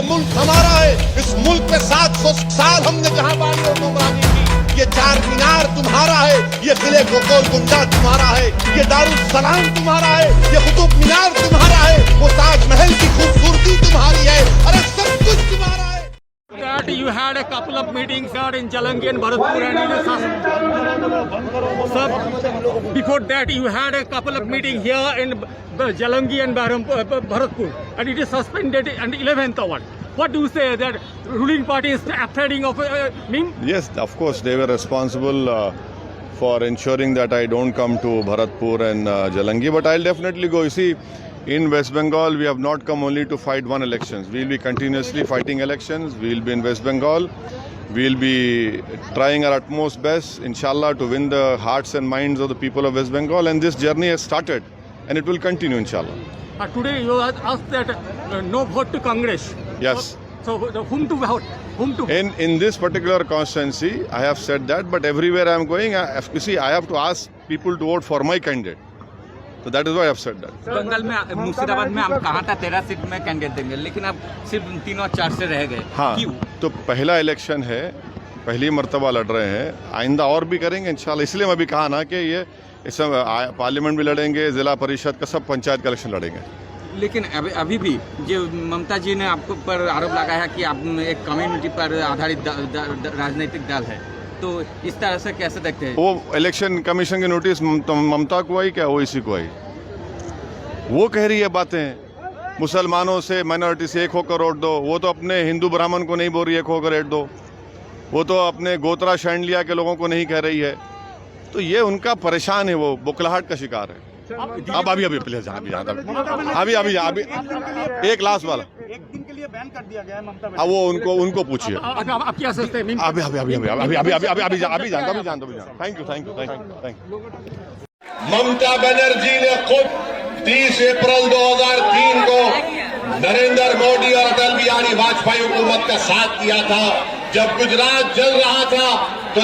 मुल्क हमारा है। इस मुल्क में 700 साल हमने जहां बानी और गुमरानी की। ये चार मीनार तुम्हारा है, ये किले गोल गुंडा तुम्हारा है, ये दारुल सलाम तुम्हारा है, ये कुतुब मीनार तुम्हारा है, वो ताजमहल की खूबसूरती तुम्हारी है, अरे सब कुछ तुम्हारा है। That you had a couple of meetings here in Jalangi and Bharatpur and Sir, before that you had a couple of meetings here in Jalangi and Bharatpur and it is suspended on 11th hour. What do you say that ruling party is afraid of me? Yes, of course they were responsible for ensuring that I don't come to Bharatpur and Jalangi, but I'll definitely go. You see, in West Bengal, we have not come only to fight one elections. We'll be continuously fighting elections. We'll be in West Bengal. We'll be trying our utmost best, inshallah, to win the hearts and minds of the people of West Bengal. And this journey has started, and it will continue, inshallah. Today you asked that no vote to Congress. Yes. So whom to vote? In this particular constituency, I have said that, but everywhere I am going, you see, I have to ask people to vote for my candidate. So that is why I have said that. Bengal में मुर्शिदाबाद में हम कहा था 13 seat में candidate देंगे, लेकिन अब सिर्फ 3 और 4 से रह गए। हाँ, क्यों? तो पहला इलेक्शन है, पहली मर्तबा लड़ रहे हैं, आइंदा और भी करेंगे इंशाल्लाह। इसलिए मैं अभी कहा ना कि ये इस पार्लियामेंट भी लड़ेंगे, जिला परिषद का सब पंचायत का इलेक्शन लड़ेंगे। लेकिन अभी भी जो ममता जी ने आपको पर आरोप लगाया कि आप एक कम्युनिटी पर आधारित राजनीतिक दल है, तो इस तरह से कैसे देखते हैं? वो इलेक्शन कमीशन की नोटिस ममता को आई क्या ओवैसी को आई? वो कह रही है बातें मुसलमानों से, माइनॉरिटी से एक होकर वोट दो। वो तो अपने हिंदू ब्राह्मण को नहीं बोल रही है एक होकर वोट दो। वो तो अपने गोत्रा शैंडलिया के लोगों को नहीं कह रही है। तो ये उनका परेशान है, वो बुखलाहट का शिकार है। अब अभी प्लीज अभी एक लास्ट वाला एक दिन के लिए बैन कर दिया गया है ममता। अब वो उनको पूछिए। आप क्या सोचते हैं? अभी जान दो। Thank you. ममता बनर्जी ने खुद 30 अप्रैल 2003 को नरेंद्र मोदी और अटल बिहारी वाजपेयी हुकूमत का साथ दिया था। जब गुजरात जल रहा था तो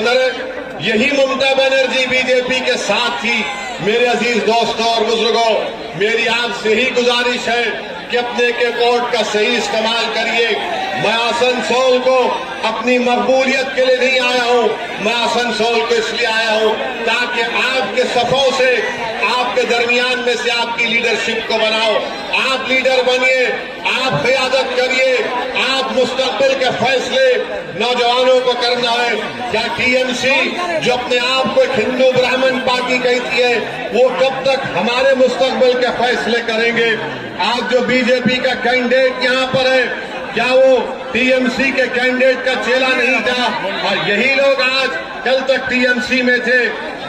यही ममता बनर्जी बीजेपी के साथ थी। मेरे अजीज दोस्तों और बुजुर्गों, मेरी आपसे ही गुजारिश है कि अपने के वोट का सही इस्तेमाल करिए। मैं आसनसोल को अपनी मकबूलियत के लिए नहीं आया हूं, मैं आसनसोल को इसलिए आया हूं ताकि आपके सफों से, आपके दरमियान में से आपकी लीडरशिप को बनाओ। आप लीडर बनिए, आप क़यादत करिए, आप मुस्तक़बिल के फैसले नौजवानों को करना है। क्या टीएमसी जो अपने आप को एक हिंदू ब्राह्मण पार्टी कहती है, वो कब तक हमारे मुस्तक़बिल के फैसले करेंगे? आज जो बीजेपी का कैंडिडेट यहाँ पर है, क्या वो टीएमसी के कैंडिडेट का चेला नहीं था? और यही लोग आज कल तक टीएमसी में थे,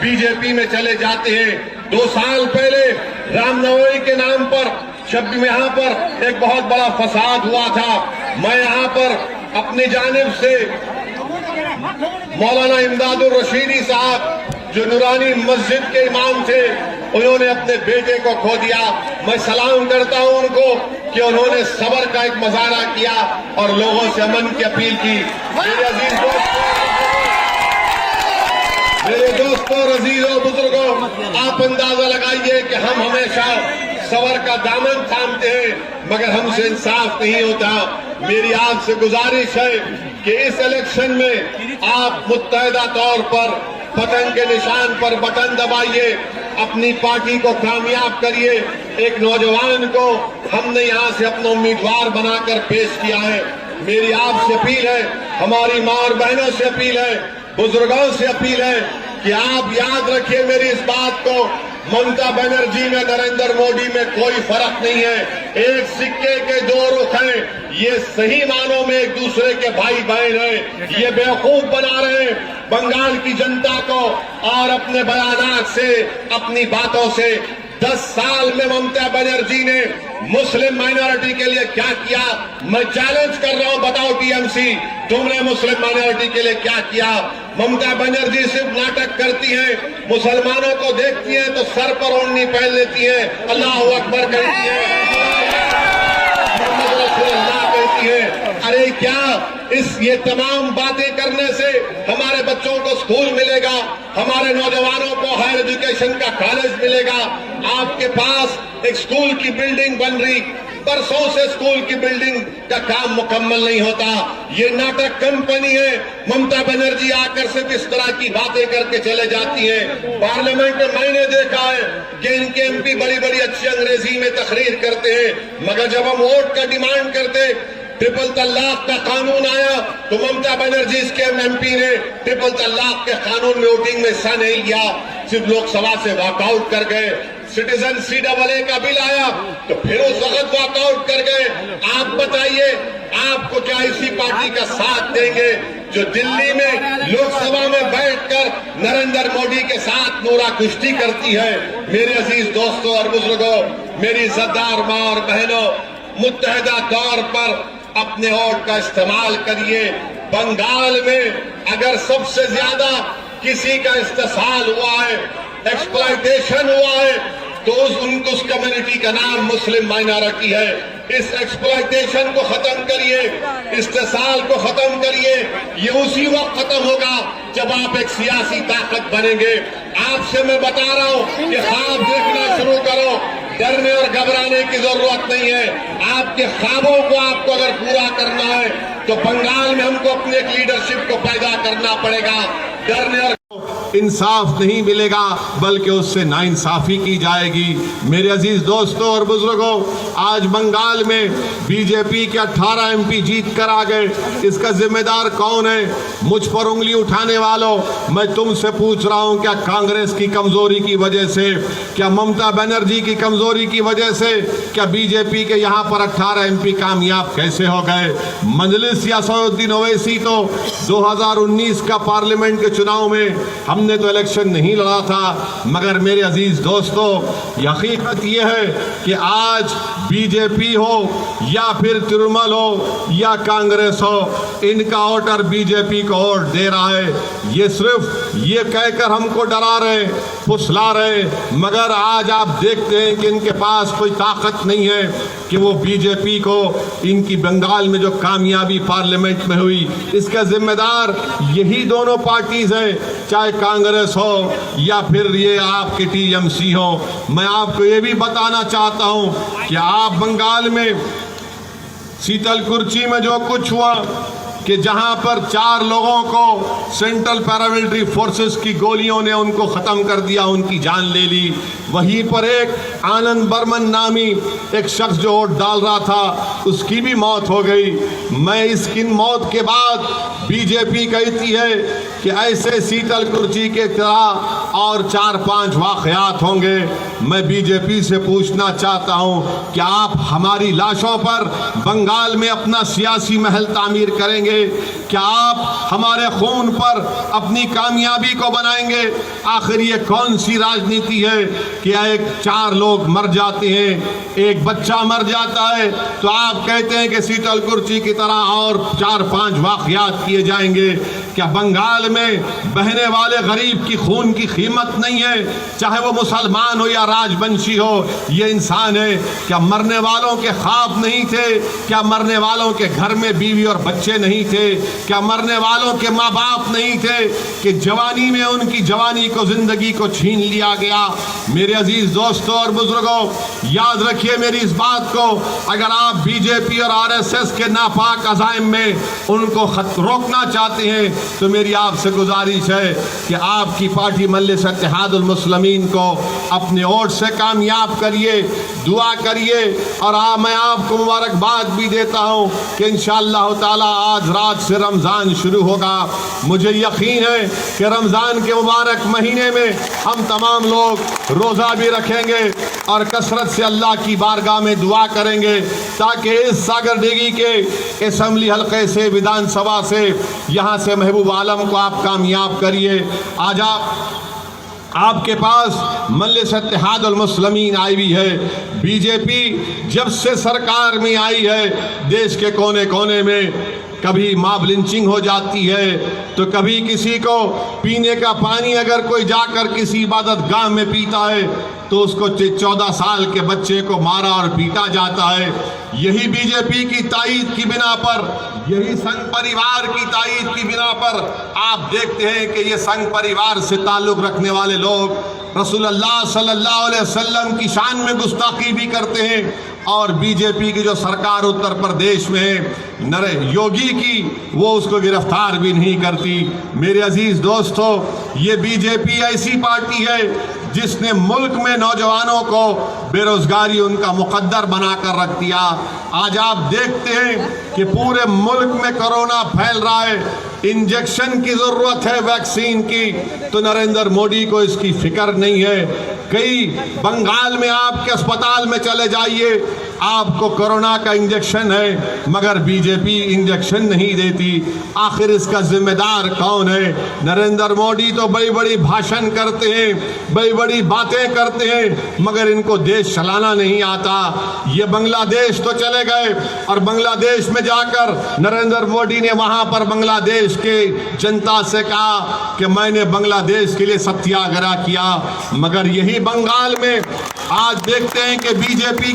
बीजेपी में चले जाते हैं। 2 साल पहले रामनवमी के नाम पर यहाँ पर एक बहुत बड़ा फसाद हुआ था। मैं यहाँ पर अपनी जानिब से मौलाना इमदादुर रशीदी साहब जो नूरानी मस्जिद के इमाम थे, उन्होंने अपने बेटे को खो दिया। मैं सलाम करता हूं उनको कि उन्होंने सब्र का एक मुजाहरा किया और लोगों से अमन की अपील की। मेरे दोस्तों, अजीजों, बुजुर्गों, आप अंदाजा लगाइए कि हम हमेशा सब्र का दामन थामते हैं, मगर हमसे इंसाफ नहीं होता। मेरी आपसे गुजारिश है कि इस इलेक्शन में आप मुत्तहिदा तौर पर बटन के निशान पर बटन दबाइए, अपनी पार्टी को कामयाब करिए। एक नौजवान को हमने यहाँ से अपना उम्मीदवार बनाकर पेश किया है। मेरी आपसे अपील है, हमारी माँ और बहनों से अपील है, बुजुर्गों से अपील है कि आप याद रखिए मेरी इस बात को, ममता बनर्जी में, नरेंद्र मोदी में कोई फर्क नहीं है। एक सिक्के के 2 रुख हैं। ये सही मानों में एक दूसरे के भाई बहन हैं। ये बेवकूफ बना रहे हैं बंगाल की जनता को और अपने बयानात से, अपनी बातों से। 10 साल में ममता बनर्जी ने मुस्लिम माइनॉरिटी के लिए क्या किया? मैं चैलेंज कर रहा हूं, बताओ टीएमसी, तुमने मुस्लिम माइनॉरिटी के लिए क्या किया? ममता बनर्जी सिर्फ नाटक करती हैं, मुसलमानों को देखती हैं तो सर पर ओढ़नी पहन लेती हैं, अल्लाह अकबर कहती हैं, मोहम्मद रसूलुल्लाह कहती हैं। अरे क्या ये तमाम बातें करने से हमारे बच्चों को स्कूल मिलेगा, हमारे नौजवानों को हायर एजुकेशन का कॉलेज मिलेगा? आपके पास एक स्कूल की बिल्डिंग बन रही, बरसों से स्कूल की बिल्डिंग का काम मुकम्मल नहीं होता। ये नाटक कंपनी है। ममता बनर्जी आकर सिर्फ इस तरह की बातें करके चले जाती हैं। पार्लियामेंट में मैंने देखा है कि इनके एमपी बड़ी बड़ी अच्छी अंग्रेजी में तकरीर करते हैं, मगर जब हम वोट का डिमांड करते, ट्रिपल तलाक का कानून आया तो ममता बनर्जी के एमपी ने ट्रिपल तलाक के कानून में वोटिंग में हिस्सा नहीं लिया, सिर्फ लोकसभा से वॉकआउट कर गए। सिटीजन CAA का बिल आया तो फिर उस वक्त वॉकआउट कर गए। आप बताइए, आपको क्या इसी पार्टी का साथ देंगे जो दिल्ली में लोकसभा में बैठकर नरेंद्र मोदी के साथ नूरा कुश्ती करती है? मेरे अजीज दोस्तों और बुजुर्गों, मेरी इज्जतदार मां और बहनों, मुत्तहदा तौर पर अपने वोट का इस्तेमाल करिए। बंगाल में अगर सबसे ज्यादा किसी का इस्तेसाल हुआ है, एक्सप्लॉयटेशन हुआ है, तो उस कम्युनिटी का नाम मुस्लिम माइनॉरिटी है। इस एक्सप्लॉयटेशन को खत्म करिए, इस्तेसाल को खत्म करिए। ये उसी वक्त खत्म होगा जब आप एक सियासी ताकत बनेंगे। आपसे मैं बता रहा हूं कि ख्वाब देखना शुरू करो, डरने और घबराने की जरूरत नहीं है। आपके ख्वाबों को आपको अगर पूरा करना है तो बंगाल में हमको अपनी एक लीडरशिप को पैदा करना पड़ेगा। डरने और इंसाफ नहीं मिलेगा, बल्कि उससे नाइंसाफी की जाएगी। मेरे अजीज दोस्तों और बुजुर्गों, आज बंगाल में बीजेपी के 18 MP जीत कर आ गए। इसका जिम्मेदार कौन है? मुझ पर उंगली उठाने वालों, मैं तुमसे पूछ रहा हूं, क्या कांग्रेस की कमजोरी की वजह से, क्या ममता बनर्जी की कमजोरी की वजह से, क्या बीजेपी के यहां पर 18 MP कामयाब कैसे हो गए? मजलिस या सऊद्दीन ओवैसी तो 2019 का पार्लियामेंट के चुनाव में हमने तो इलेक्शन नहीं लड़ा था, मगर मेरे अजीज दोस्तों, हकीकत यह है कि आज बीजेपी हो या फिर तृणमूल हो या कांग्रेस हो, इनका वोटर बीजेपी को वोट दे रहा है। ये सिर्फ ये कहकर हमको डरा रहे, फुसला रहे, मगर आज आप देखते हैं कि इनके पास कोई ताकत नहीं है कि वो बीजेपी को, इनकी बंगाल में जो कामयाबी पार्लियामेंट में हुई, इसका जिम्मेदार यही दोनों पार्टीज हैं, चाहे कांग्रेस हो या फिर ये आपके TMC हो। मैं आपको ये भी बताना चाहता हूं कि आप बंगाल में शीतलकुची में जो कुछ हुआ कि जहां पर 4 लोगों को सेंट्रल पैरामिलिट्री फोर्सेस की गोलियों ने उनको ख़त्म कर दिया, उनकी जान ले ली। वहीं पर एक आनंद बर्मन नामी एक शख्स जो वोट डाल रहा था, उसकी भी मौत हो गई। मैं इसकी मौत के बाद बीजेपी कहती है कि ऐसे शीतलकुची के तरह और 4-5 वाक़यात होंगे। मैं बीजेपी से पूछना चाहता हूं कि आप हमारी लाशों पर बंगाल में अपना सियासी महल तामीर करेंगे? क्या आप हमारे खून पर अपनी कामयाबी को बनाएंगे? आखिर ये कौन सी राजनीति है कि एक 4 लोग मर जाते हैं, एक बच्चा मर जाता है, तो आप कहते हैं कि शीतलकुची की तरह और 4-5 वाक़यात किए जाएंगे? क्या बंगाल में बहने वाले गरीब की खून की कीमत नहीं है, चाहे वो मुसलमान हो या राजवंशी हो? ये इंसान है। क्या मरने वालों के ख्वाब नहीं थे? क्या मरने वालों के घर में बीवी और बच्चे नहीं थे? क्या मरने वालों के माँ बाप नहीं थे कि जवानी में उनकी जवानी को, जिंदगी को छीन लिया गया? मेरे अजीज दोस्तों और बुजुर्गों, याद रखिए मेरी इस बात को, अगर आप बीजेपी और RSS के नापाक अज़ाइम में उनको रोकना चाहते हैं तो मेरी आपसे गुजारिश है कि आपकी पार्टी मजलिस इत्तेहादुल मुस्लिमीन को अपने वोट से कामयाब करिए, दुआ करिए। और मैं आपको मुबारकबाद भी देता हूँ कि इंशाअल्लाह ताला आज रात से रमज़ान शुरू होगा। मुझे यकीन है कि रमज़ान के मुबारक महीने में हम तमाम लोग रोज़ा भी रखेंगे और कसरत से अल्लाह की बारगाह में दुआ करेंगे ताकि इस सागरदेगी के असम्बली हल्के से, विधानसभा से, यहाँ से महबूब आलम को आप कामयाब करिए। आज आपके पास मजलिस इत्तेहादुल मुस्लिमीन आई हुई है। बीजेपी जब से सरकार में आई है, देश के कोने कोने में कभी मॉब लिंचिंग हो जाती है, तो कभी किसी को पीने का पानी अगर कोई जाकर किसी इबादत गाह में पीता है तो उसको 14 साल के बच्चे को मारा और पीटा जाता है। यही बीजेपी की तायीद की बिना पर, यही संघ परिवार की तायीद की बिना पर आप देखते हैं कि ये संघ परिवार से ताल्लुक़ रखने वाले लोग रसूलुल्लाह सल्लल्लाहु अलैहि वसल्लम की शान में गुस्ताखी भी करते हैं। और बीजेपी की जो सरकार उत्तर प्रदेश में है नरेंद्र योगी की, वो उसको गिरफ्तार भी नहीं करती। मेरे अजीज दोस्तों, ये बीजेपी ऐसी पार्टी है जिसने मुल्क में नौजवानों को बेरोजगारी उनका मुकद्दर बनाकर रख दिया। आज आप देखते हैं कि पूरे मुल्क में कोरोना फैल रहा है, इंजेक्शन की जरूरत है वैक्सीन की, तो नरेंद्र मोदी को इसकी फिक्र नहीं है। कई बंगाल में आपके अस्पताल में चले जाइए, आपको कोरोना का इंजेक्शन है, मगर बीजेपी इंजेक्शन नहीं देती। आखिर इसका जिम्मेदार कौन है? नरेंद्र मोदी तो बड़ी बड़ी भाषण करते हैं, बड़ी बड़ी बातें करते हैं, मगर इनको देश चलाना नहीं आता। ये बांग्लादेश तो चले गए और बांग्लादेश में जाकर नरेंद्र मोदी ने वहां पर बांग्लादेश के जनता से कहा कि मैंने बांग्लादेश के लिए सत्याग्रह किया, मगर यही बंगाल में आज देखते हैं कि बीजेपी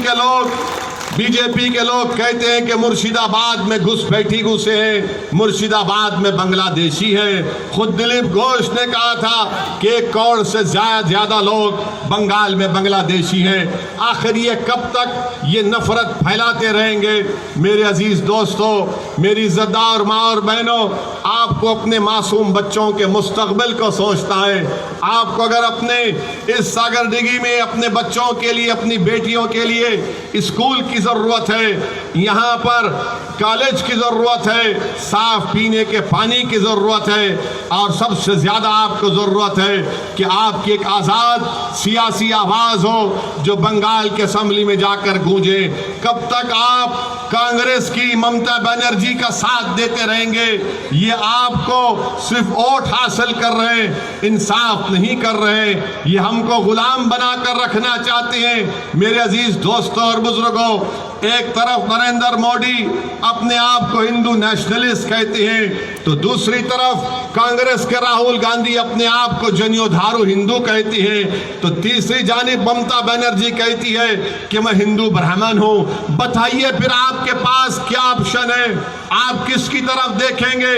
के लोग कहते हैं कि मुर्शिदाबाद में घुसपैठी घुसे हैं, मुर्शिदाबाद में बांग्लादेशी हैं। खुद दिलीप घोष ने कहा था कि 1 करोड़ से ज्यादा लोग बंगाल में बांग्लादेशी हैं। आखिर ये कब तक ये नफरत फैलाते रहेंगे? मेरे अजीज दोस्तों, मेरी इज्जतदार माँ और बहनों, आपको अपने मासूम बच्चों के मुस्तकबिल को सोचना है। आपको अगर अपने इस सागर डिगी में अपने बच्चों के लिए, अपनी बेटियों के लिए स्कूल की जरूरत है, यहाँ पर कॉलेज की जरूरत है, साफ पीने के पानी की जरूरत है, और सबसे ज्यादा आपको जरूरत है कि आपकी एक आजाद सियासी आवाज हो जो बंगाल के असेंबली में जाकर गूंजे। कब तक आप कांग्रेस की ममता बनर्जी का साथ देते रहेंगे? ये आपको सिर्फ वोट हासिल कर रहे हैं, इंसाफ नहीं कर रहे, ये हमको गुलाम बनाकर रखना चाहते हैं। मेरे अजीज दोस्तों और बुजुर्गों, एक तरफ नरेंद्र मोदी अपने आप को हिंदू नेशनलिस्ट कहते हैं, तो दूसरी तरफ कांग्रेस के राहुल गांधी अपने आप को जनयोधारू हिंदू कहती है, तो तीसरी जानिब ममता बनर्जी कहती है कि मैं हिंदू ब्राह्मण हूं। बताइए फिर आपके पास क्या ऑप्शन है? आप किसकी तरफ देखेंगे?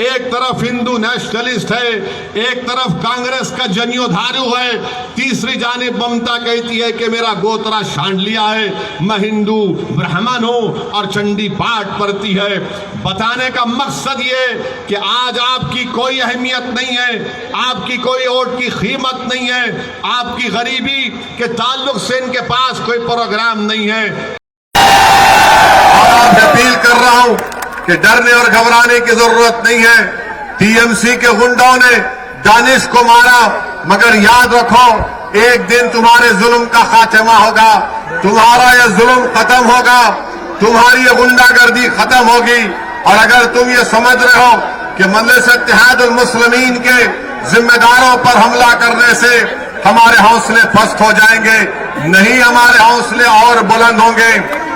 एक तरफ हिंदू नेशनलिस्ट है, एक तरफ कांग्रेस का जनयोधारू है, तीसरी जानिब ममता कहती है कि मेरा गोत्रा शांडलिया है, मैं हिंदू ब्राह्मण हूं और चंडी पाठ पढ़ती है। बताने का मकसद ये कि आज आपकी कोई अहमियत नहीं है, आपकी कोई वोट की कीमत नहीं है, आपकी गरीबी के ताल्लुक से इनके पास कोई प्रोग्राम नहीं है। और आप अपील कर रहा हूं कि डरने और घबराने की जरूरत नहीं है। टीएमसी के गुंडों ने दानिश को मारा, मगर याद रखो एक दिन तुम्हारे जुल्म का खात्मा होगा, तुम्हारा यह जुल्म खत्म होगा, तुम्हारी ये गुंडागर्दी खत्म होगी। और अगर तुम ये समझ रहे हो कि मजलिस इत्तेहादुल मुस्लिमीन के जिम्मेदारों पर हमला करने से हमारे हौसले पस्त हो जाएंगे, नहीं, हमारे हौसले और बुलंद होंगे।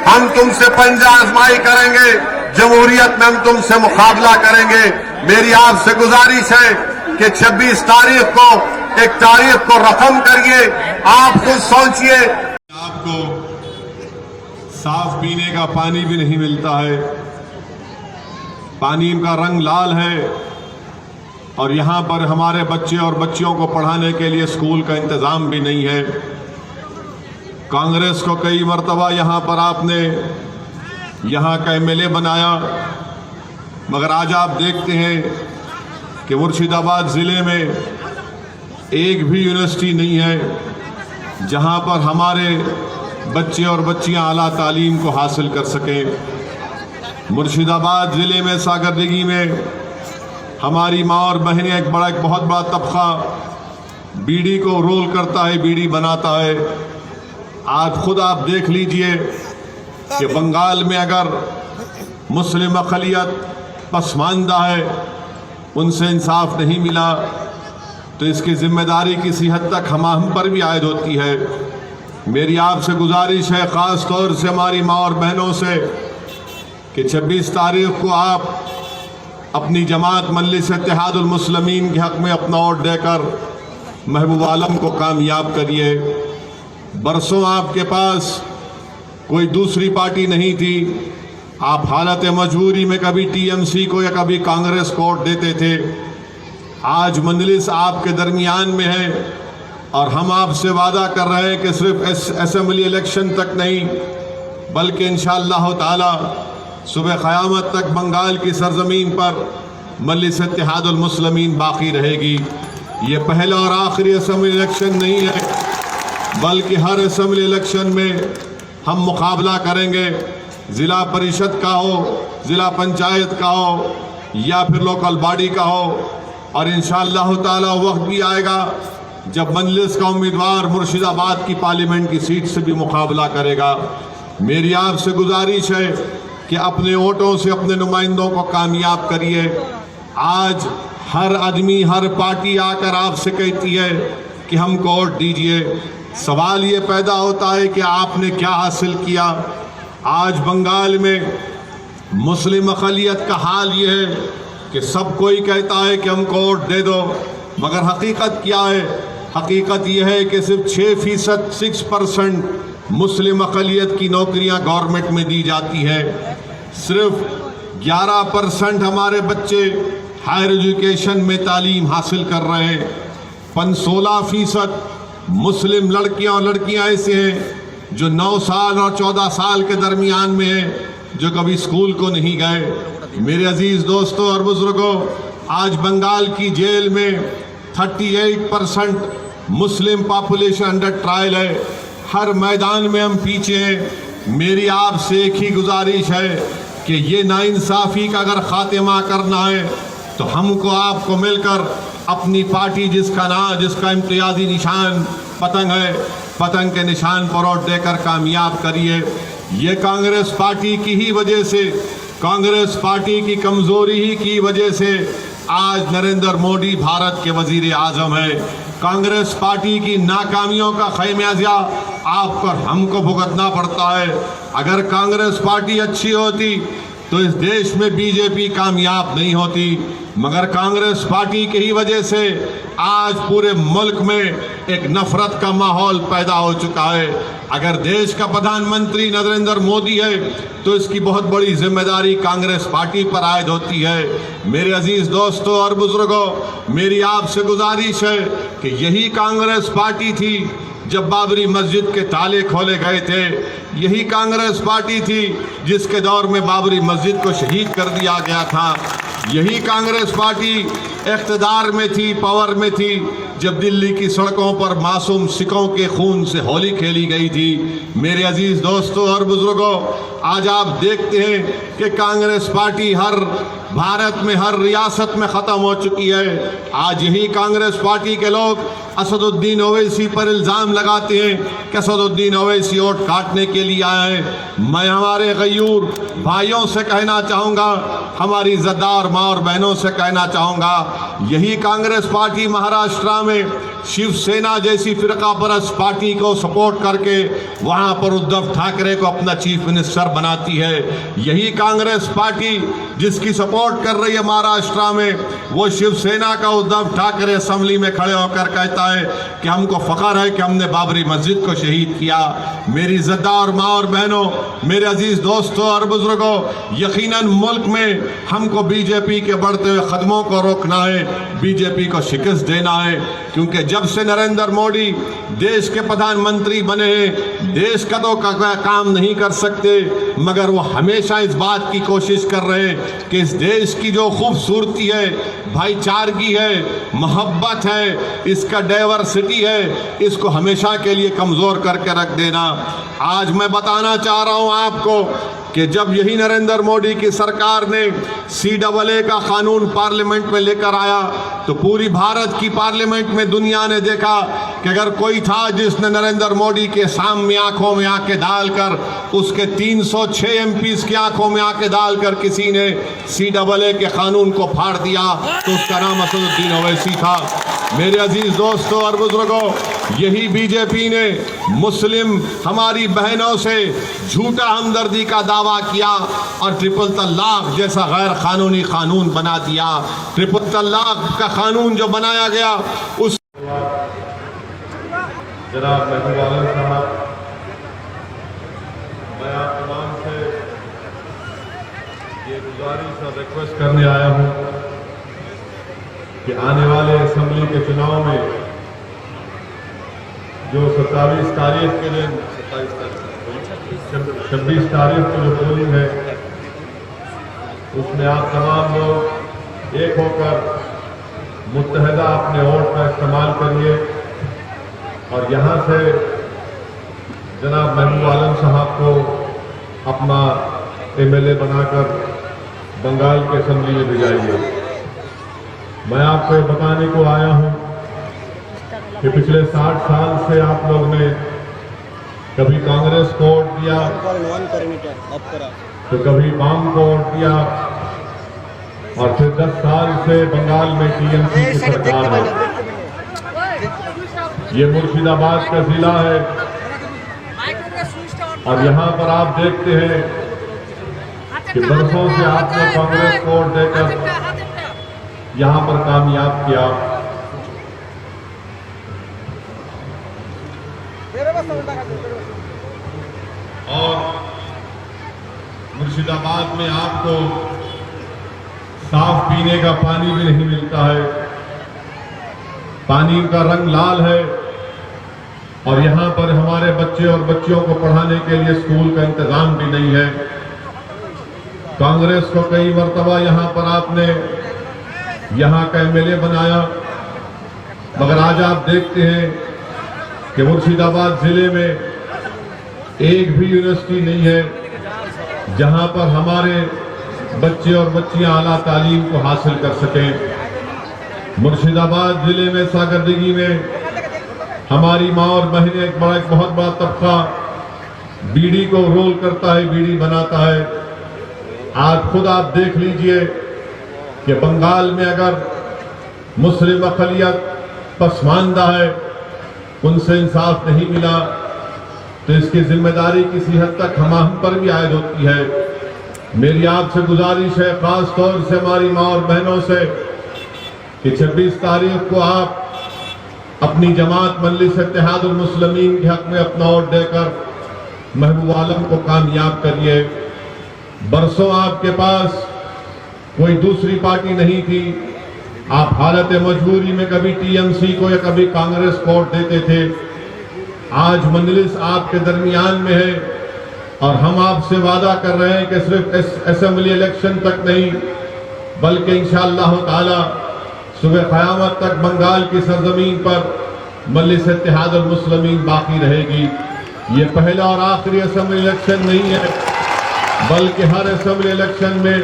हम तुमसे पंजा आजमाई करेंगे, जमहूरियत में हम तुमसे मुकाबला करेंगे। मेरी आपसे गुजारिश है कि 26 तारीख को एक तारीख को रकम करिए, आप खुद सोचिए। आपको साफ पीने का पानी भी नहीं मिलता है, पानी का रंग लाल है, और यहाँ पर हमारे बच्चे और बच्चियों को पढ़ाने के लिए स्कूल का इंतजाम भी नहीं है। कांग्रेस को कई मर्तबा यहाँ पर आपने यहाँ का एमएलए बनाया, मगर आज आप देखते हैं कि मुर्शिदाबाद ज़िले में एक भी यूनिवर्सिटी नहीं है जहाँ पर हमारे बच्चे और बच्चियाँ आला तालीम को हासिल कर सकें। मुर्शिदाबाद ज़िले में सागर डिगी में हमारी माँ और बहनें एक बहुत बड़ा तबका बीड़ी को रोल करता है, बीड़ी बनाता है। आज खुद आप देख लीजिए कि बंगाल में अगर मुस्लिम अक़लियत पसमानदा है, उनसे इंसाफ नहीं मिला, तो इसकी जिम्मेदारी किसी हद तक हम पर भी आयद होती है। मेरी आपसे गुजारिश है, ख़ास तौर से हमारी माँ और बहनों से, कि 26 तारीख को आप अपनी जमात मजलिस इत्तेहादुल मुस्लिमीन के हक़ में अपना वोट देकर महबूब आलम को कामयाब करिए। बरसों आपके पास कोई दूसरी पार्टी नहीं थी, आप हालत मजबूरी में कभी टीएमसी को या कभी कांग्रेस को वोट देते थे। आज मजलिस आपके दरमियान में है, और हम आपसे वादा कर रहे हैं कि सिर्फ असेंबली इलेक्शन तक नहीं बल्कि इंशाअल्लाह ताला सुबह क़यामत तक बंगाल की सरजमीन पर मजलिस इत्तेहादुल मुस्लिमीन बाकी रहेगी। ये पहला और आखिरी असेंबली इलेक्शन नहीं है बल्कि हर असेंबली इलेक्शन में हम मुकाबला करेंगे, ज़िला परिषद का हो, ज़िला पंचायत का हो या फिर लोकल बॉडी का हो। और इंशाअल्लाह ताला वक्त भी आएगा जब मजलिस का उम्मीदवार मुर्शिदाबाद की पार्लियामेंट की सीट से भी मुकाबला करेगा। मेरी आपसे गुजारिश है कि अपने वोटों से अपने नुमाइंदों को कामयाब करिए। आज हर आदमी, हर पार्टी आकर आपसे कहती है कि हमको वोट दीजिए। सवाल ये पैदा होता है कि आपने क्या हासिल किया। आज बंगाल में मुस्लिम अक़लियत का हाल ये है कि सब कोई कहता है कि हमको वोट दे दो, मगर हकीकत क्या है? हकीकत यह है कि सिर्फ 6% मुस्लिम अक़लियत की नौकरियां गवर्नमेंट में दी जाती है। सिर्फ 11% हमारे बच्चे हायर एजुकेशन में तालीम हासिल कर रहे हैं। 16% मुस्लिम लड़कियां और लड़कियां ऐसे हैं जो 9 साल और 14 साल के दरमियान में हैं, जो कभी स्कूल को नहीं गए। मेरे अजीज़ दोस्तों और बुजुर्गों, आज बंगाल की जेल में 38% मुस्लिम पॉपुलेशन अंडर ट्रायल है। हर मैदान में हम पीछे हैं। मेरी आपसे एक ही गुजारिश है कि ये नाइंसाफ़ी का अगर ख़ात्मा करना है तो हमको आपको मिलकर अपनी पार्टी जिसका इम्तियाजी निशान पतंग है, पतंग के निशान पर वोट देकर कामयाब करिए। ये कांग्रेस पार्टी की ही वजह से, कांग्रेस पार्टी की कमज़ोरी ही की वजह से आज नरेंद्र मोदी भारत के वज़ीर आज़म है। कांग्रेस पार्टी की नाकामियों का खमियाजा आपको और हमको भुगतना पड़ता है। अगर कांग्रेस पार्टी अच्छी होती तो इस देश में बीजेपी कामयाब नहीं होती, मगर कांग्रेस पार्टी की ही वजह से आज पूरे मुल्क में एक नफरत का माहौल पैदा हो चुका है। अगर देश का प्रधानमंत्री नरेंद्र मोदी है तो इसकी बहुत बड़ी जिम्मेदारी कांग्रेस पार्टी पर आयद होती है। मेरे अजीज दोस्तों और बुजुर्गों, मेरी आपसे गुजारिश है कि यही कांग्रेस पार्टी थी जब बाबरी मस्जिद के ताले खोले गए थे। यही कांग्रेस पार्टी थी जिसके दौर में बाबरी मस्जिद को शहीद कर दिया गया था। यही कांग्रेस पार्टी इक़्तिदार में थी, पावर में थी, जब दिल्ली की सड़कों पर मासूम सिखों के खून से होली खेली गई थी। मेरे अजीज़ दोस्तों और बुजुर्गों, आज आप देखते हैं कि कांग्रेस पार्टी हर भारत में हर रियासत में ख़त्म हो चुकी है। आज यही कांग्रेस पार्टी के लोग असदुद्दीन ओवैसी पर इल्ज़ाम लगाते हैं कि असदुद्दीन ओवैसी वोट काटने के लिए आए हैं। मैं हमारे गयूर भाइयों से कहना चाहूँगा, हमारी इज़्ज़तदार माँ और बहनों से कहना चाहूँगा, यही कांग्रेस पार्टी महाराष्ट्र में शिवसेना जैसी फ़िरका परस्त पार्टी को सपोर्ट करके वहाँ पर उद्धव ठाकरे को अपना चीफ मिनिस्टर बनाती है। यही कांग्रेस पार्टी जिसकी सपोर्ट कर रही है महाराष्ट्र में, वो शिवसेना का उद्धव ठाकरे असेंबली में खड़े होकर कहता है कि हमको फ़ख्र है कि हमने बाबरी मस्जिद को शहीद किया। मेरी इज़्ज़तदार माँ और बहनों, मेरे अजीज़ दोस्तों और बुजुर्गों, यकीनन मुल्क में हमको बीजेपी के बढ़ते हुए कदमों को रोकना है, बीजेपी को शिकस्त देना है, क्योंकि जब से नरेंद्र मोदी देश के प्रधानमंत्री बने हैं, देश का तो काम नहीं कर सकते, मगर वो हमेशा इस बात की कोशिश कर रहे हैं कि इस देश की जो खूबसूरती है, भाईचारगी है, मोहब्बत है, इसका डाइवर्सिटी है, इसको हमेशा के लिए कमज़ोर करके रख देना। आज मैं बताना चाह रहा हूँ आपको कि जब यही नरेंद्र मोदी की सरकार ने CAA का कानून पार्लियामेंट में लेकर आया तो पूरी भारत की पार्लियामेंट में दुनिया ने देखा कि अगर कोई था जिसने नरेंद्र मोदी के सामने आंखों में आंखें डालकर उसके 306 MPs की आंखों में आंखें डालकर किसी ने CAA के कानून को फाड़ दिया तो उसका नाम असदुद्दीन ओवैसी था। मेरे अजीज दोस्तों और बुजुर्गों, यही बीजेपी ने मुस्लिम हमारी बहनों से झूठा हमदर्दी का दावा किया और ट्रिपल तलाक जैसा गैर कानूनी कानून बना दिया। ट्रिपल तलाक का कानून जो बनाया गया उस जनाब महबूब आलम साहब, मैं आप तमाम से ये गुजारिश और रिक्वेस्ट करने आया हूँ कि आने वाले असेंबली के चुनाव में जो 27 तारीख के दिन 26 तारीख को जो पोलिंग है उसमें आप तमाम लोग एक होकर मुत्तहदा अपने वोट का इस्तेमाल करिए और यहाँ से जनाब महबूब आलम साहब को अपना एमएलए बनाकर बंगाल के असेंबली में भेजाइए। मैं आपको बताने को आया हूँ कि पिछले 60 साल से आप लोग ने कभी कांग्रेस को वोट दिया तो कभी वाम को वोट दिया और फिर 10 साल से बंगाल में टीएमसी की सरकार है। ये मुर्शिदाबाद का जिला है और यहाँ पर आप देखते हैं कि बरसों से आपने कांग्रेस को वोट देकर यहाँ पर कामयाब किया। और मुर्शिदाबाद में आपको साफ पीने का पानी भी नहीं मिलता है, पानी का रंग लाल है और यहाँ पर हमारे बच्चे और बच्चियों को पढ़ाने के लिए स्कूल का इंतजाम भी नहीं है। कांग्रेस को कई मर्तबा यहाँ पर आपने यहाँ का एमएलए बनाया, मगर आज आप देखते हैं कि मुर्शिदाबाद जिले में एक भी यूनिवर्सिटी नहीं है जहाँ पर हमारे बच्चे और बच्चियां आला तालीम को हासिल कर सकें। मुर्शिदाबाद जिले में सागरदिघी में हमारी माँ और बहनें एक बहुत बड़ा तबका बीड़ी को रोल करता है, बीड़ी बनाता है। आज खुद आप देख लीजिए कि बंगाल में अगर मुस्लिम अक़लियत पसमानदा है, उनसे इंसाफ नहीं मिला, तो इसकी जिम्मेदारी किसी हद तक हम पर भी आयद होती है। मेरी आपसे गुजारिश है, खास तौर से हमारी माँ और बहनों से, कि 26 तारीख को आप अपनी जमात मजलिस इत्तेहादुल मुस्लिमीन के हक में अपना वोट देकर महबूब आलम को कामयाब करिए। बरसों आपके पास कोई दूसरी पार्टी नहीं थी, आप हालत मजबूरी में कभी टीएमसी को या कभी कांग्रेस को वोट देते थे। आज मजलिस आपके दरमियान में है और हम आपसे वादा कर रहे हैं कि सिर्फ असेंबली इलेक्शन तक नहीं बल्कि इंशाअल्लाह ताला सुबह क़यामत तक बंगाल की सरजमीन पर मजलिस इत्तेहादुल मुस्लिमीन बाकी रहेगी। ये पहला और आखिरी असेंबली इलेक्शन नहीं है, बल्कि हर असेंबली इलेक्शन में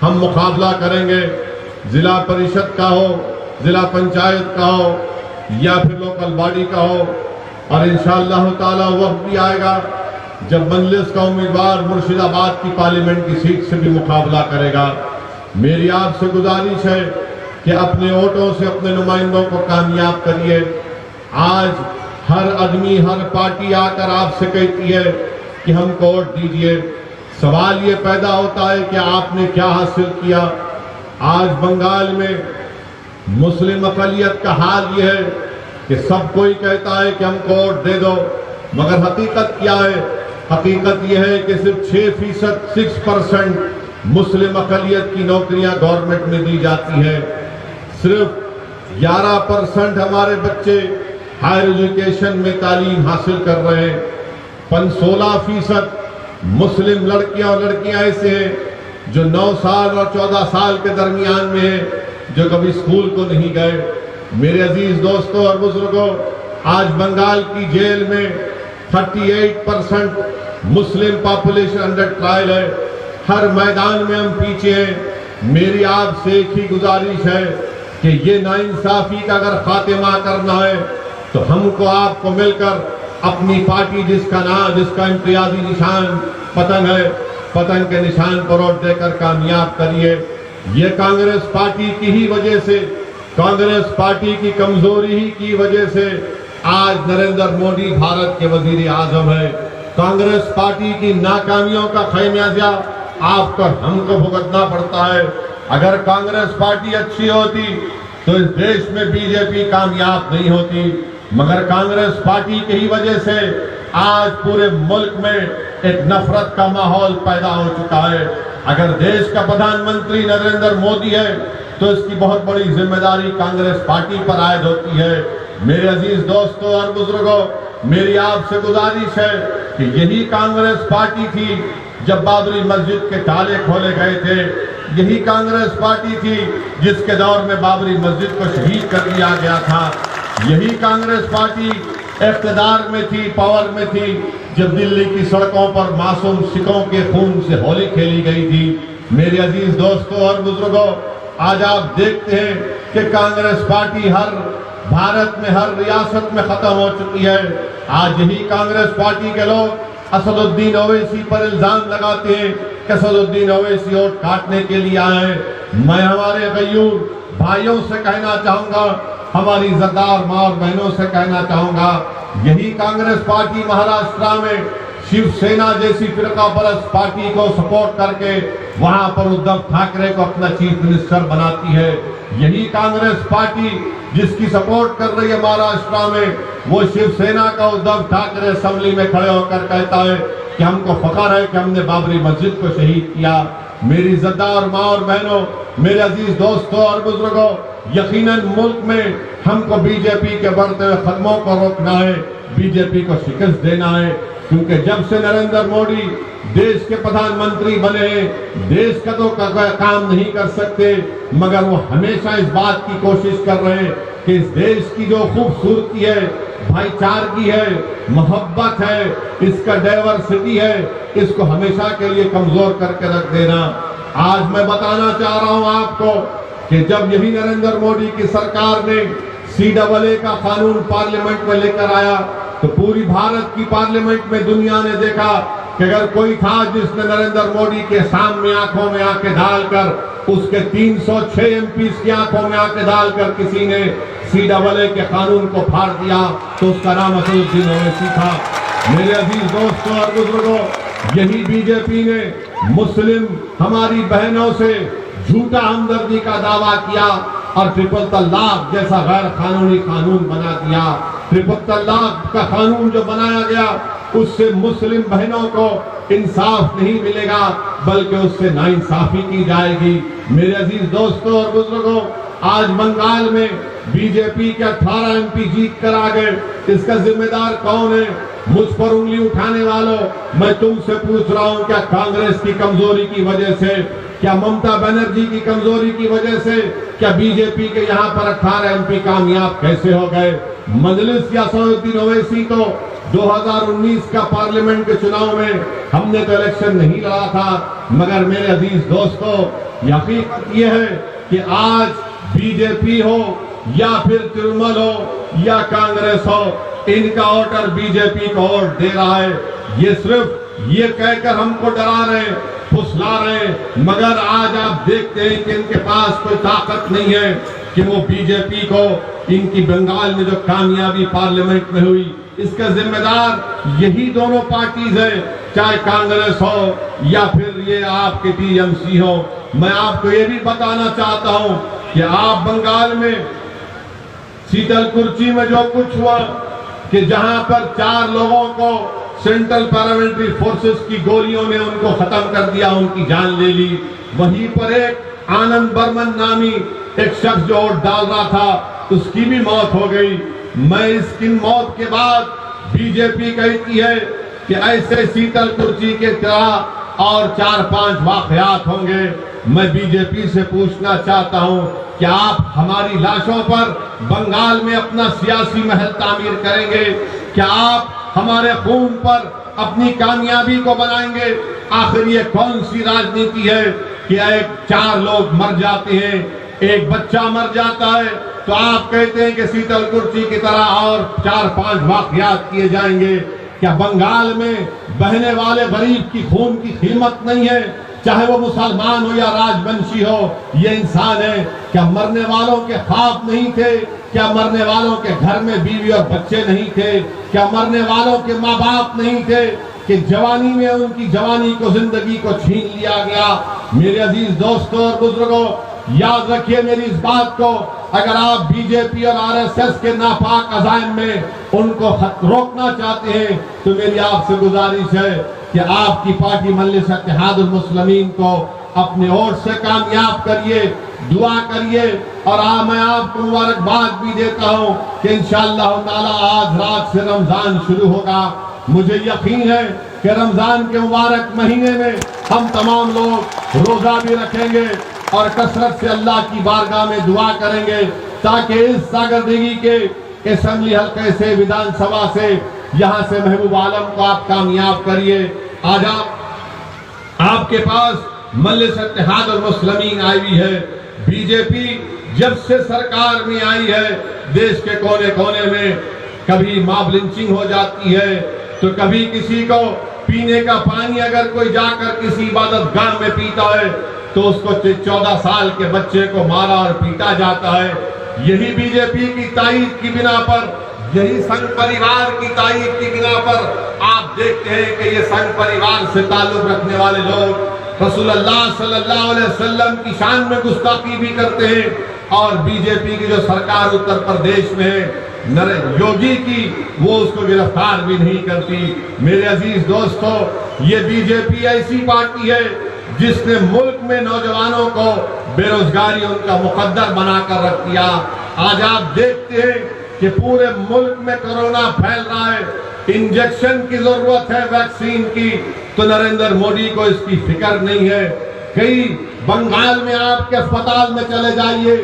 हम मुकाबला करेंगे, जिला परिषद का हो, जिला पंचायत का हो या फिर लोकल बॉडी का हो। और इंशाअल्लाह ताला वक्त भी आएगा जब मजलिस का उम्मीदवार मुर्शिदाबाद की पार्लियामेंट की सीट से भी मुकाबला करेगा। मेरी आपसे गुजारिश है कि अपने वोटों से अपने नुमाइंदों को कामयाब करिए। आज हर आदमी, हर पार्टी आकर आपसे कहती है कि हमको वोट दीजिए। सवाल ये पैदा होता है कि आपने क्या हासिल किया। आज बंगाल में मुस्लिम अक़लियत का हाल ये है कि सब कोई कहता है कि हमको वोट दे दो, मगर हकीकत क्या है? हकीकत यह है कि सिर्फ 6% मुस्लिम अक़लियत की नौकरियां गवर्नमेंट में दी जाती है। सिर्फ 11% हमारे बच्चे हायर एजुकेशन में तालीम हासिल कर रहे हैं। 16% मुस्लिम लड़कियां और लड़कियां ऐसे हैं जो 9 साल और 14 साल के दरमियान में हैं, जो कभी स्कूल को नहीं गए। मेरे अजीज दोस्तों और बुजुर्गों, आज बंगाल की जेल में 38% मुस्लिम पॉपुलेशन अंडर ट्रायल है। हर मैदान में हम पीछे हैं। मेरी आपसे एक ही गुजारिश है कि ये नाइंसाफी का अगर खात्मा करना है तो हमको आपको मिलकर अपनी पार्टी जिसका इम्तियाजी निशान पतंग है, पतंग के निशान पर वोट देकर कामयाब करिए। ये कांग्रेस पार्टी की ही वजह से, कांग्रेस पार्टी की कमजोरी ही की वजह से आज नरेंद्र मोदी भारत के वजीर आजम है। कांग्रेस पार्टी की नाकामियों का खमियाजा आपको हमको भुगतना पड़ता है। अगर कांग्रेस पार्टी अच्छी होती तो इस देश में बीजेपी कामयाब नहीं होती, मगर कांग्रेस पार्टी की ही वजह से आज पूरे मुल्क में एक नफरत का माहौल पैदा हो चुका है। अगर देश का प्रधानमंत्री नरेंद्र मोदी है तो इसकी बहुत बड़ी जिम्मेदारी कांग्रेस पार्टी पर आयद होती है। मेरे अजीज दोस्तों और बुजुर्गों, मेरी आपसे गुजारिश है कि यही कांग्रेस पार्टी थी जब बाबरी मस्जिद के ताले खोले गए थे, यही कांग्रेस पार्टी थी जिसके दौर में बाबरी मस्जिद को शहीद कर दिया गया था, यही कांग्रेस पार्टी इक़्तिदार में थी, पावर में थी जब दिल्ली की सड़कों पर मासूम सिखों के खून से होली खेली गई थी। मेरे अजीज दोस्तों और बुजुर्गों, आज आप देखते हैं कि कांग्रेस पार्टी हर भारत में हर रियासत में खत्म हो चुकी है। आज यही कांग्रेस पार्टी के लोग असदुद्दीन ओवैसी पर इल्जाम लगाते हैं कि असदुद्दीन ओवैसी वोट काटने के लिए आए हैं। मैं हमारे गयूर भाइयों से कहना चाहूंगा, हमारी इज़्ज़तदार माँ और बहनों से कहना चाहूंगा, यही कांग्रेस पार्टी महाराष्ट्र में शिवसेना जैसी फिरका परस्त पार्टी को सपोर्ट करके वहां पर उद्धव ठाकरे को अपना चीफ मिनिस्टर बनाती है। यही कांग्रेस पार्टी जिसकी सपोर्ट कर रही है महाराष्ट्र में, वो शिवसेना का उद्धव ठाकरे असेंबली में खड़े होकर कहता है कि हमको फख्र है कि हमने बाबरी मस्जिद को शहीद किया। मेरी इज़्ज़तदार माँ और बहनों, मेरे अजीज दोस्तों और बुजुर्गों, यकीनन मुल्क में हमको बीजेपी के बढ़ते हुए कदमों को रोकना है, बीजेपी को शिकस्त देना है, क्योंकि जब से नरेंद्र मोदी देश के प्रधानमंत्री बने हैं, देश का तो काम नहीं कर सकते, मगर वो हमेशा इस बात की कोशिश कर रहे हैं कि इस देश की जो खूबसूरती है, भाईचारगी है, मोहब्बत है, इसका डाइवर्सिटी है, इसको हमेशा के लिए कमजोर करके रख देना। आज मैं बताना चाह रहा हूं आपको कि जब यही नरेंद्र मोदी की सरकार ने CAA का कानून पार्लियामेंट में लेकर आया तो पूरी भारत की पार्लियामेंट में दुनिया ने देखा कि अगर कोई था जिसने नरेंद्र मोदी के सामने आंखों में आंखें डालकर उसके 306 MPs की आंखों में आंखें डालकर किसी ने CAA के कानून को फाड़ दिया तो उसका नाम असदुद्दीन ओवैसी था। मेरे अजीज दोस्तों और बुजुर्गों, यही बीजेपी ने मुस्लिम हमारी बहनों से झूठा हमदर्दी का दावा किया और ट्रिपल तलाक जैसा गैर कानूनी कानून बना दिया। ट्रिपल तलाक का कानून जो बनाया गया उससे मुस्लिम बहनों को इंसाफ नहीं मिलेगा बल्कि उससे नाइंसाफी की जाएगी। मेरे अजीज दोस्तों और बुजुर्गों, आज बंगाल में बीजेपी के 18 MP जीत कर आ गए, इसका जिम्मेदार कौन है? मुझ पर उंगली उठाने वालों, मैं तुमसे पूछ रहा हूं, क्या कांग्रेस की कमजोरी की वजह से, क्या ममता बनर्जी की कमजोरी की वजह से, क्या बीजेपी के यहाँ पर 18 MP कामयाब कैसे हो गए? मजलिस या असदुद्दीन ओवैसी तो 2019 का पार्लियामेंट के चुनाव में हमने तो इलेक्शन नहीं लड़ा था, मगर मेरे अजीज दोस्तों, हकीकत यह है कि आज बीजेपी हो या फिर तृणमूल हो या कांग्रेस हो, इनका वोटर बीजेपी को वोट दे रहा है। ये सिर्फ ये कहकर हमको डरा रहे, फुसला रहे, मगर आज आप देखते हैं कि इनके पास कोई ताकत नहीं है कि वो बीजेपी को, इनकी बंगाल में जो कामयाबी पार्लियामेंट में हुई, इसका जिम्मेदार यही दोनों पार्टीज है, चाहे कांग्रेस हो या फिर ये आपके TMC हो। मैं आपको ये भी बताना चाहता हूं कि आप बंगाल में शीतलकुची में जो कुछ हुआ कि जहां पर 4 लोगों को सेंट्रल पैरामिलिट्री फोर्सेस की गोलियों ने उनको खत्म कर दिया, उनकी जान ले ली। वहीं पर एक आनंद बर्मन नामी एक शख्स जो वोट डाल रहा था, उसकी भी मौत हो गई। मैं इसकी मौत के बाद बीजेपी कहती है कि ऐसे शीतलकुची के तरह और 4-5 वाकयात होंगे। मैं बीजेपी से पूछना चाहता हूं कि आप हमारी लाशों पर बंगाल में अपना सियासी महल तामीर करेंगे? क्या आप हमारे खून पर अपनी कामयाबी को बनाएंगे? आखिर ये कौन सी राजनीति है कि 4 लोग मर जाते हैं, एक बच्चा मर जाता है तो आप कहते हैं कि शीतलकुची की तरह और 4-5 वाकयात किए जाएंगे? क्या बंगाल में बहने वाले गरीब की खून की कीमत नहीं है? चाहे वो मुसलमान हो या राजवंशी हो, ये इंसान है। क्या मरने वालों के ख्वाब नहीं थे? क्या मरने वालों के घर में बीवी और बच्चे नहीं थे? क्या मरने वालों के माँ बाप नहीं थे कि जवानी में उनकी जवानी को, जिंदगी को छीन लिया गया? मेरे अजीज दोस्तों और बुजुर्गों, याद रखिए मेरी इस बात को, अगर आप बीजेपी और RSS के नापाक अज़ाइम में उनको रोकना चाहते हैं तो मेरी आपसे गुजारिश है कि आपकी पार्टी मजलिस इत्तेहादुल मुस्लिमीन को अपने वोट से कामयाब करिए। दुआ करिए। और मैं आपको मुबारकबाद भी देता हूँ कि इंशाअल्लाह ताला आज रात से रमजान शुरू होगा। मुझे यकीन है कि रमजान के मुबारक महीने में हम तमाम लोग रोजा भी रखेंगे और कसरत से अल्लाह की बारगाह में दुआ करेंगे ताकि इस सागरदिघी के असेंबली हल्के से, विधानसभा से, यहाँ से महबूब आलम को आप कामयाब करिए। आज आपके पास मजलिस इत्तेहाद और मुस्लिमीन आई हुई है। बीजेपी जब से सरकार में आई है, देश के कोने कोने में कभी मॉब लिंचिंग हो जाती है, तो कभी किसी को पीने का पानी अगर कोई जाकर किसी इबादत गाह में पीता है तो उसको 14 साल के बच्चे को मारा और पीटा जाता है। यही बीजेपी की ताईद की बिना पर, यही संघ परिवार की ताईद की बिना पर आप देखते हैं कि ये संघ परिवार से ताल्लुक रखने वाले लोग रसूलुल्लाह सल्लल्लाहु अलैहि वसल्लम की शान में गुस्ताखी भी करते हैं। और बीजेपी की जो सरकार उत्तर प्रदेश में है योगी की, वो उसको गिरफ्तार भी नहीं करती। मेरे अजीज दोस्तों, ये बीजेपी ऐसी पार्टी है जिसने मुल्क में नौजवानों को बेरोजगारी उनका मुकद्दर बनाकर रख दिया। आज आप देखते हैं कि पूरे मुल्क में कोरोना फैल रहा है, इंजेक्शन की जरूरत है, वैक्सीन की, तो नरेंद्र मोदी को इसकी फिक्र नहीं है। कई बंगाल में आपके अस्पताल में चले जाइए,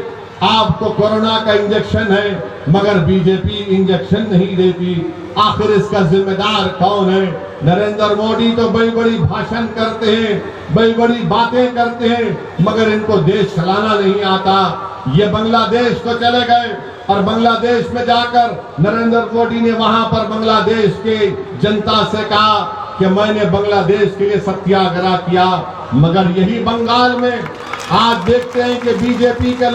आपको कोरोना का इंजेक्शन है मगर बीजेपी इंजेक्शन नहीं देती। आखिर इसका जिम्मेदार कौन है? नरेंद्र मोदी तो बड़ी बड़ी भाषण करते हैं, बड़ी बड़ी बातें करते हैं, मगर इनको देश चलाना नहीं आता। ये बांग्लादेश तो चले गए और बांग्लादेश में जाकर नरेंद्र मोदी ने वहां पर बांग्लादेश के जनता से कहा कि मैंने बांग्लादेश के लिए सत्याग्रह किया। मगर यही बंगाल में आज देखते हैं कि बीजेपी के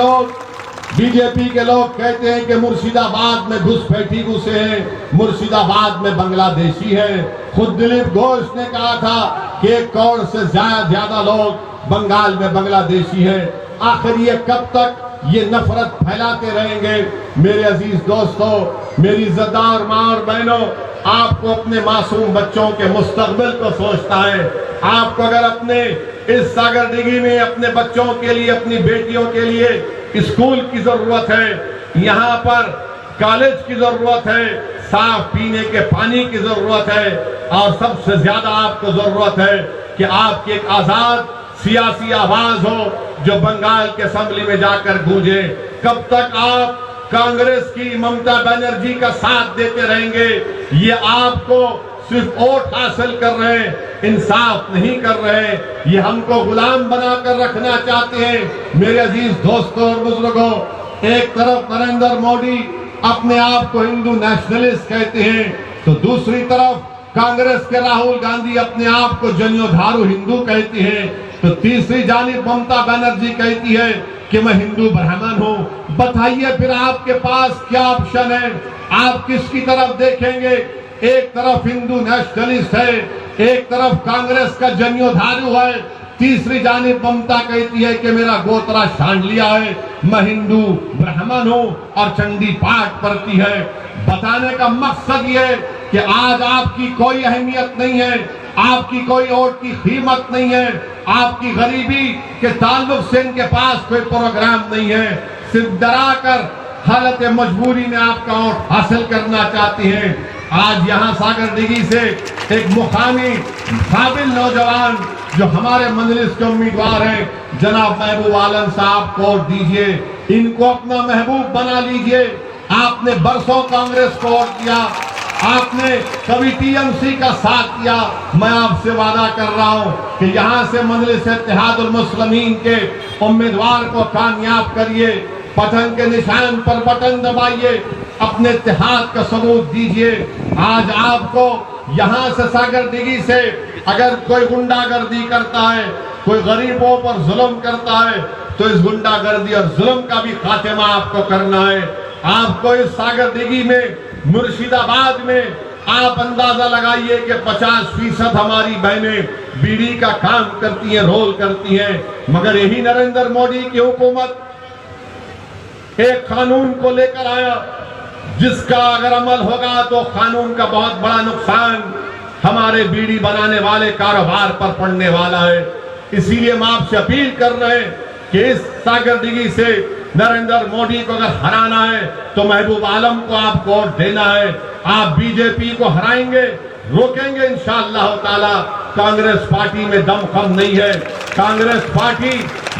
लोग कहते हैं कि मुर्शिदाबाद में घुसपैठी घुसे हैं, मुर्शिदाबाद में बांग्लादेशी है। खुद दिलीप घोष ने कहा था कि 1 करोड़ से ज्यादा लोग बंगाल में बांग्लादेशी हैं। आखिर ये कब तक ये नफरत फैलाते रहेंगे? मेरे अजीज दोस्तों, मेरी इज्जतदार माँ और बहनों, आपको अपने मासूम बच्चों के मुस्तकबिल को सोचता है। आपको अगर अपने इस सागरदिघी में अपने बच्चों के लिए, अपनी बेटियों के लिए स्कूल की जरूरत है, यहाँ पर कॉलेज की जरूरत है, साफ पीने के पानी की जरूरत है, और सबसे ज्यादा आपको जरूरत है कि आपकी एक आजाद सियासी आवाज हो जो बंगाल के असेंबली में जाकर गूंजे। कब तक आप कांग्रेस की ममता बनर्जी का साथ देते रहेंगे? ये आपको सिर्फ वोट हासिल कर रहे हैं, इंसाफ नहीं कर रहे, ये हमको गुलाम बनाकर रखना चाहते हैं। मेरे अजीज दोस्तों और बुजुर्गों, एक तरफ नरेंद्र मोदी अपने आप को हिंदू नेशनलिस्ट कहते हैं, तो दूसरी तरफ कांग्रेस के राहुल गांधी अपने आप को जनयोधारू हिंदू कहते हैं, तो तीसरी जानिब ममता बनर्जी कहती है कि मैं हिंदू ब्राह्मण हूं। बताइए फिर आपके पास क्या ऑप्शन है? आप किसकी तरफ देखेंगे? एक तरफ हिंदू नेशनलिस्ट है, एक तरफ कांग्रेस का जनयोधारू है, तीसरी जानिब ममता कहती है कि मेरा गोत्रा शांडलिया है, मैं हिंदू ब्राह्मण हूं और चंडी पाठ पढ़ती है। बताने का मकसद ये है कि आज आपकी कोई अहमियत नहीं है, आपकी कोई वोट की कीमत नहीं है, आपकी गरीबी के ताल्लुक से इनके पास कोई प्रोग्राम नहीं है, सिर्फ डराकर हालत मजबूरी में आपका वोट हासिल करना चाहती हैं। आज यहाँ सागरदिघी से एक मुकामी काबिल नौजवान जो हमारे मजलिस के उम्मीदवार हैं, जनाब महबूब आलम साहब को वोट दीजिए, इनको अपना महबूब बना लीजिए। आपने बरसों कांग्रेस को वोट दिया, आपने कभी टीएमसी का साथ दिया। मैं आपसे वादा कर रहा हूं कि यहाँ से मजलिस इत्तेहादुल मुस्लिमीन के उम्मीदवार को कामयाब करिए, पतन के निशान पर बटन दबाइए, अपने इत्तेहाद का सबूत दीजिए। आज आपको यहाँ से सागरदिघी से अगर कोई गुंडागर्दी करता है, कोई गरीबों पर जुल्म करता है, तो इस गुंडागर्दी और जुल्म का भी खात्मा आपको करना है। आपको इस सागरदिघी में, मुर्शिदाबाद में आप अंदाजा लगाइए कि 50% हमारी बहनें बीड़ी का काम करती हैं, रोल करती हैं, मगर यही नरेंद्र मोदी की हुकूमत एक कानून को लेकर आया जिसका अगर अमल होगा तो कानून का बहुत बड़ा नुकसान हमारे बीड़ी बनाने वाले कारोबार पर पड़ने वाला है। इसीलिए हम आपसे अपील कर रहे हैं कि इस सागरदिघी से नरेंद्र मोदी को अगर हराना है तो महबूब आलम को आप वोट देना है। आप बीजेपी को हराएंगे, रोकेंगे इंशाअल्लाह ताला। कांग्रेस पार्टी में दमखम नहीं है, कांग्रेस पार्टी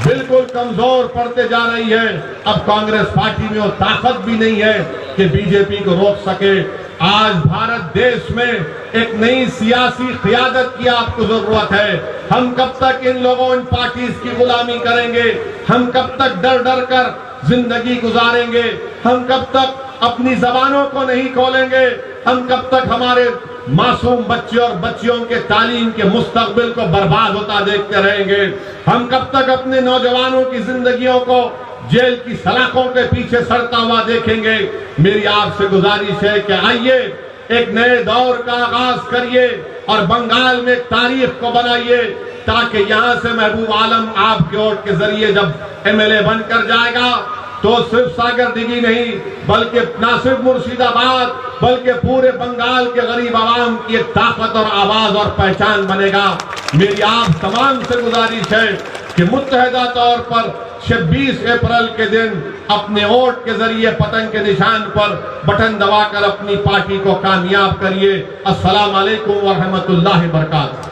बिल्कुल कमजोर पड़ते जा रही है। अब कांग्रेस पार्टी में वो ताकत भी नहीं है कि बीजेपी को रोक सके। आज भारत देश में एक नई सियासी क़ियादत की आपको जरूरत है। हम कब तक इन लोगों, इन पार्टीज की गुलामी करेंगे? हम कब तक डर डर कर जिंदगी गुजारेंगे? हम कब तक अपनी जबानों को नहीं खोलेंगे? हम कब तक हमारे मासूम बच्चे और बच्चियों के तालीम के मुस्तकबिल को बर्बाद होता देखते रहेंगे? हम कब तक अपने नौजवानों की जिंदगियों को जेल की सलाखों के पीछे सड़ता हुआ देखेंगे? मेरी आपसे गुजारिश है कि आइए एक नए दौर का आगाज करिए और बंगाल में एक तारीख को बनाइए, ताकि यहां से महबूब आलम आपके वोट के जरिए जब एमएलए बनकर जाएगा तो सिर्फ सागरदिघी नहीं बल्कि ना सिर्फ मुर्शिदाबाद बल्कि पूरे बंगाल के गरीब आवाम की एक ताकत और आवाज और पहचान बनेगा। मेरी आप तमाम से गुजारिश है कि मुत्तहदा तौर पर 26 अप्रैल के दिन अपने वोट के जरिए पतंग के निशान पर बटन दबाकर अपनी पार्टी को कामयाब करिए। अस्सलाम वालेकुम व रहमतुल्लाहि व बरकातहू।